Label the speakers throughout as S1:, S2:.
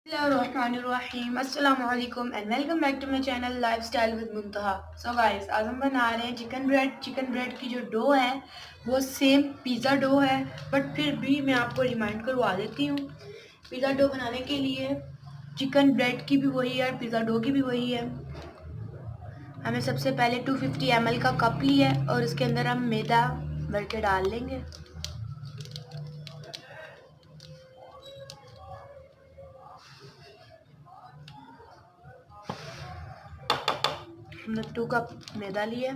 S1: अस्सलामुअलैकुम and welcome back to my channel lifestyle with Muntaha. So guys, आज हम बना रहे हैं चिकन ब्रेड की जो डो है वो सेम पिज़्ज़ा डो है, बट फिर भी मैं आपको रिमाइंड करवा देती हूँ। पिज़्ज़ा डो बनाने के लिए चिकन ब्रेड की भी वही है और पिज़्ज़ा डो की भी वही है। हमें सबसे पहले 250 ml का कप लिया है और इसके अंदर हम मैदा भर के डाल लेंगे। हमने 2 कप मैदा लिया।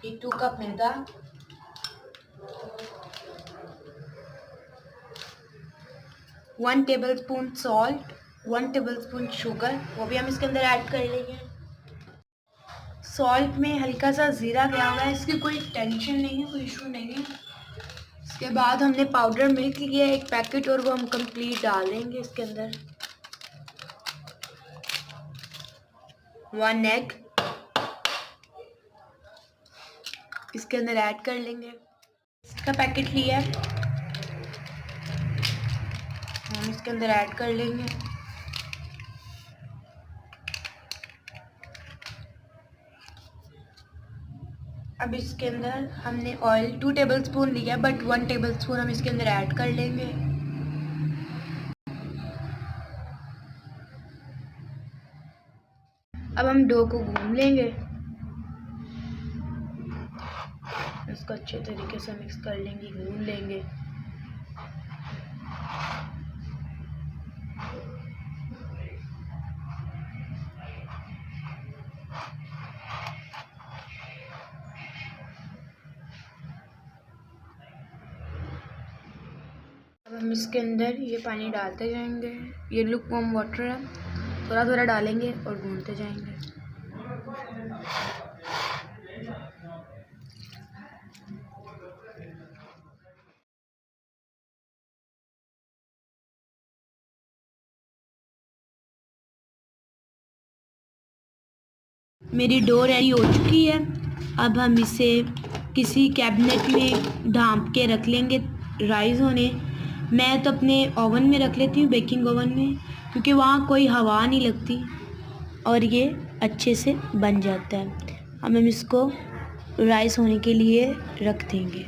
S1: ये 2 कप मैदा, 1 टेबलस्पून सॉल्ट, 1 टेबलस्पून शुगर, वो भी हम इसके अंदर ऐड कर लेंगे। सॉल्ट में हल्का सा ज़ीरा गया हुआ है, इसकी कोई टेंशन नहीं है, कोई इशू नहीं है। इसके बाद हमने पाउडर मिल्क लिया है 1 पैकेट और वो हम कंप्लीट डाल देंगे इसके अंदर। 1 एग इसके अंदर ऐड कर लेंगे। इसका पैकेट लिया है, हम इसके अंदर ऐड कर लेंगे। अब इसके अंदर हमने ऑयल 2 टेबलस्पून लिया, बट 1 टेबलस्पून हम इसके अंदर ऐड कर लेंगे। अब हम डो को गूंद लेंगे, इसको अच्छे तरीके से मिक्स कर लेंगे, गूंद लेंगे। अब हम इसके अंदर ये पानी डालते जाएंगे, ये लुकवार्म वाटर है, थोड़ा थोड़ा डालेंगे और गूंदते जाएंगे। मेरी डो रेडी हो चुकी है। अब हम इसे किसी कैबिनेट में ढाँप के रख लेंगे राइस होने। मैं तो अपने ओवन में रख लेती हूँ, बेकिंग ओवन में, क्योंकि वहाँ कोई हवा नहीं लगती और ये अच्छे से बन जाता है। अब हम इसको राइस होने के लिए रख देंगे।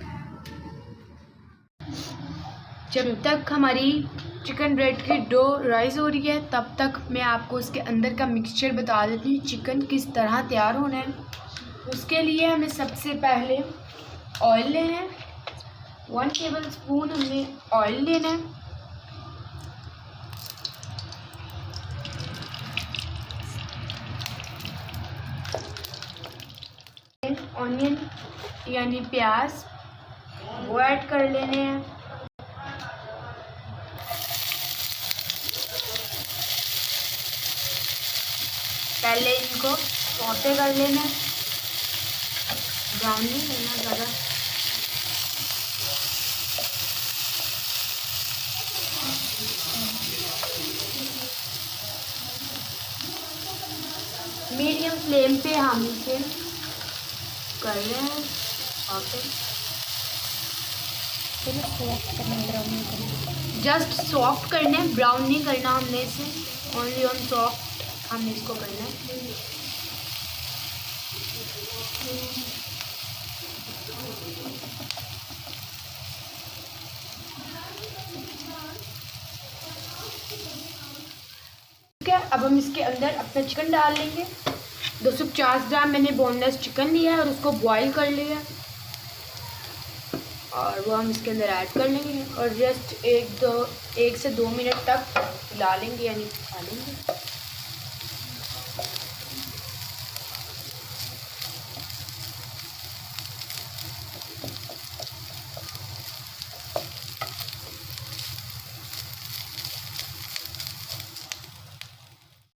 S1: जब तक हमारी चिकन ब्रेड की डो राइस हो रही है तब तक मैं आपको उसके अंदर का मिक्सचर बता देती हूँ चिकन किस तरह तैयार होना है। उसके लिए हमें सबसे पहले ऑयल लेना है, 1 टेबलस्पून हमने ऑयल लेना है। ऑनियन यानी प्याज वो ऐड कर लेने हैं। पहले इनको सौते कर लेना है, ब्राउन नहीं करना ज़्यादा। मीडियम फ्लेम पे हम इसे कर रहे हैं सौते। जस्ट सॉफ्ट करना है, ब्राउन नहीं करना हमने इसे, ओनली ऑन सॉफ्ट हमने इसको करना है। ठीक है, अब हम इसके अंदर अपना चिकन डाल लेंगे। 250 ग्राम मैंने बोनलेस चिकन लिया है और उसको बॉईल कर लिया है और वो हम इसके अंदर ऐड कर लेंगे और जस्ट 1 से 2 मिनट तक हिला लेंगे यानी खा लेंगे।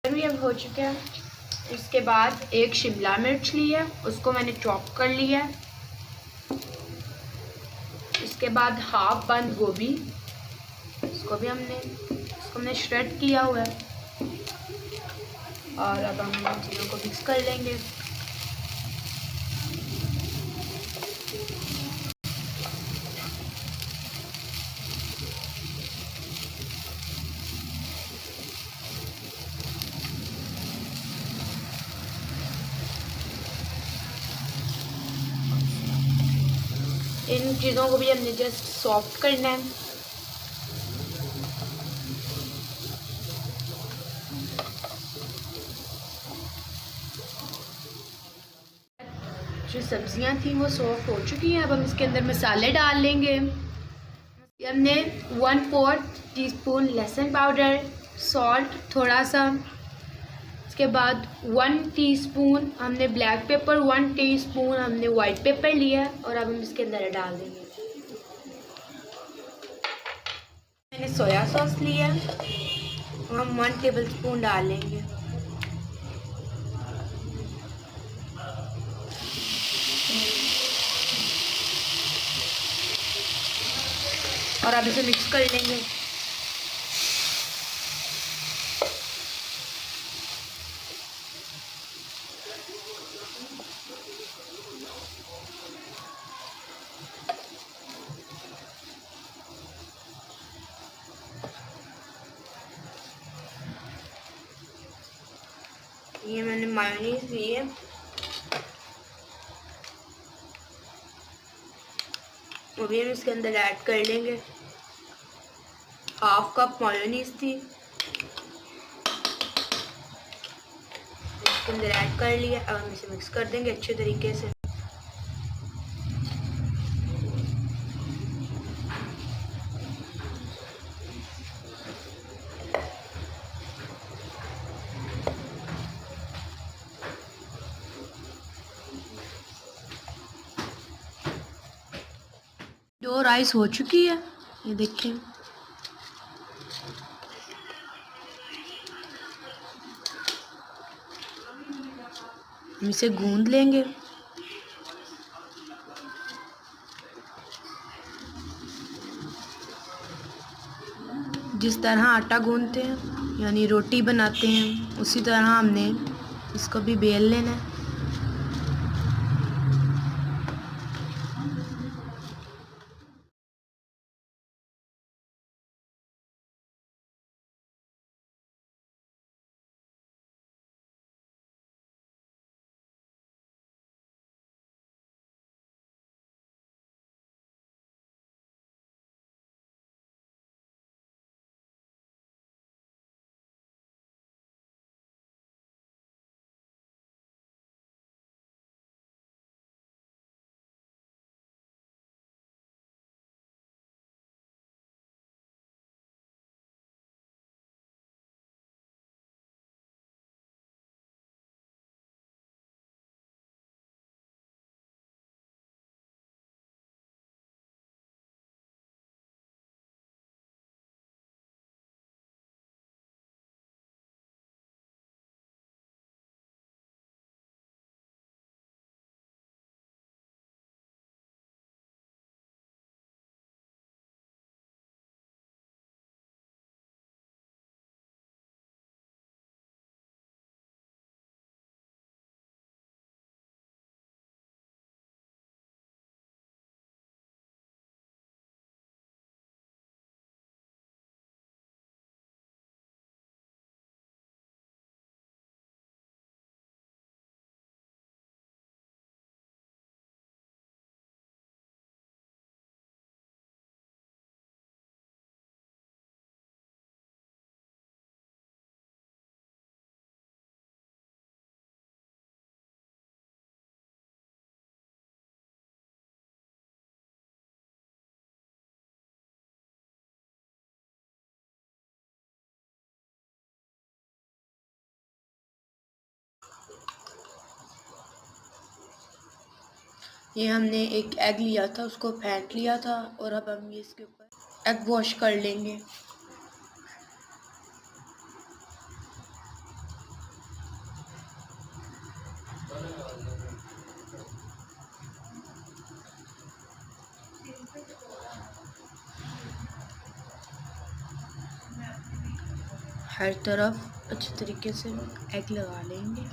S1: भी अब हो चुका है। इसके बाद 1 शिमला मिर्च लिया, उसको मैंने चॉप कर लिया। इसके बाद हाफ बंद गोभी, इसको हमने श्रेड किया हुआ है। और अब हम इन चीज़ों को मिक्स कर लेंगे। इन चीज़ों को भी हमने जस्ट सॉफ्ट करना है। जो सब्जियां थी वो सॉफ्ट हो चुकी हैं। अब हम इसके अंदर मसाले डाल लेंगे। हमने 1/4 टीस्पून लहसुन पाउडर, सॉल्ट थोड़ा सा, इसके बाद 1 टीस्पून हमने ब्लैक पेपर, 1 टीस्पून हमने वाइट पेपर लिया और अब हम इसके अंदर डाल देंगे। मैंने सोया सॉस लिया, हम 1 टेबलस्पून डाल लेंगे। और अब इसे मिक्स कर लेंगे। ये मैंने मायोनीज ली है। अभी हम इसके अंदर ऐड कर लेंगे। 1/2 कप मायोनीज थी, इसके अंदर ऐड कर लिया। अब हम इसे मिक्स कर देंगे अच्छे तरीके से। डो राइस हो चुकी है, ये देखिए। हम इसे गूंद लेंगे। जिस तरह आटा गूंदते हैं यानी रोटी बनाते हैं, उसी तरह हमने इसको भी बेल लेना है। ये हमने एक एग लिया था, उसको फेंट लिया था और अब हम ये इसके ऊपर एग वॉश कर लेंगे। हर तरफ अच्छे तरीके से एग लगा लेंगे।